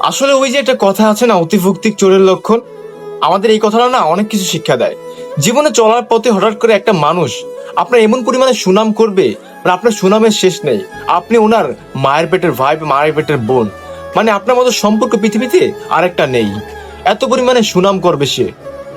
আসলে ওই যে একটা কথা আছে না, অতিভৌতিক চোরের লক্ষণ। আমাদের এই কথাটা না অনেক কিছু শিক্ষা দেয়। জীবনে চলার পথে হঠাৎ করে একটা মানুষ আপনার এমন পরিমাণে সুনাম করবে, আর আপনার সুনামের শেষ নেই। আপনি ওনার মায়ের পেটের ভাই, মায়ের পেটের বোন, মানে আপনার মতো সম্পর্ক পৃথিবীতে আরেকটা নেই। এত পরিমাণে সুনাম করবে সে।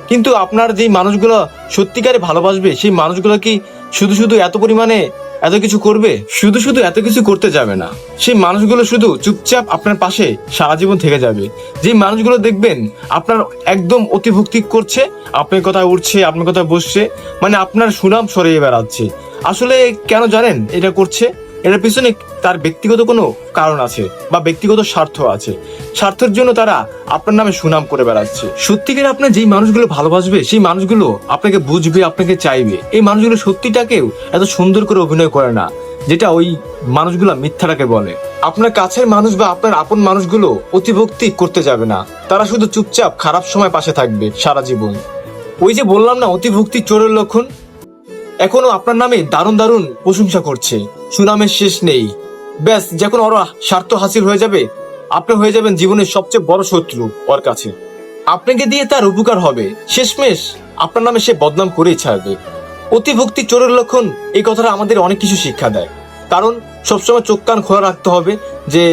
কিন্তু আপনার যেই মানুষগুলো সত্যিকারে ভালোবাসবে, সেই মানুষগুলো কি শুধু শুধু এত পরিমাণে এত কিছু করবে? শুধু শুধু এত কিছু করতে যাবে না। সেই মানুষগুলো শুধু চুপচাপ আপনার পাশে সারা জীবন থেকে যাবে। যেই মানুষগুলো দেখবেন আপনার একদম অতিভক্তি করছে, আপনার কথা উঠছে, আপনার কথা বসছে, মানে আপনার সুনাম সরিয়ে বেড়াচ্ছে। আসলে কেন জানেন এটা করছে? এটার পিছনে তার ব্যক্তিগত কোনো কারণ আছে বা ব্যক্তিগত স্বার্থ আছে। স্বার্থের জন্য তারা আপনার নামে সুনাম করে বেড়াচ্ছে। সত্যিকারে আপনার যেই মানুষগুলো ভালোবাসবে, সেই মানুষগুলো আপনাকে বুঝবে, আপনাকে চাইবে। এই মানুষগুলো সত্যিটাকেও এত সুন্দর করে অভিনয় করে না, যেটা ওই মানুষগুলো মিথ্যাটাকে বলে। আপনার কাছের মানুষ বা আপনার আপন মানুষগুলো অতিভক্তি করতে যাবে না। তারা শুধু চুপচাপ খারাপ সময় পাশে থাকবে সারা জীবন। ওই যে বললাম না, অতিভক্তি চোরের লক্ষণ। এখনো আপনার নামে দারুণ দারুণ প্রশংসা করছে, সুনামের শেষ নেই। ব্যাস, যখন ওর স্বার্থ হাসিল হয়ে যাবে, আপনি হয়ে যাবেন জীবনের সবচেয়ে বড় শত্রু ওর কাছে। আপনাকে দিয়ে তার উপকার হবে, শেষমেশ আপনার নামে সে বদনাম করেই ছাড়বে। অতিভক্তি চোরের লক্ষণ, এই কথাটা আমাদের অনেক কিছু শিক্ষা দেয়। কারণ সবসময় চোখ কান খোলা রাখতে হবে যে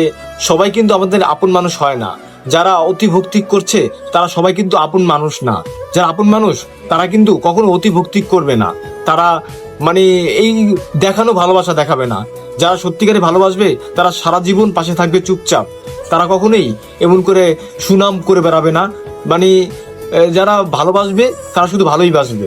সবাই কিন্তু আমাদের আপন মানুষ হয় না। যারা অতিভক্তি করছে তারা সবাই কিন্তু আপন মানুষ না। যারা আপন মানুষ তারা কিন্তু কখনো অতিভক্তি করবে না। তারা মানে এই দেখানো ভালোবাসা দেখাবে না। যারা সত্যিকারে ভালোবাসবে তারা সারা জীবন পাশে থাকবে চুপচাপ। তারা কখনোই এমন করে সুনাম করে বেড়াবে না। মানে যারা ভালোবাসবে তারা শুধু ভালোই বাসবে।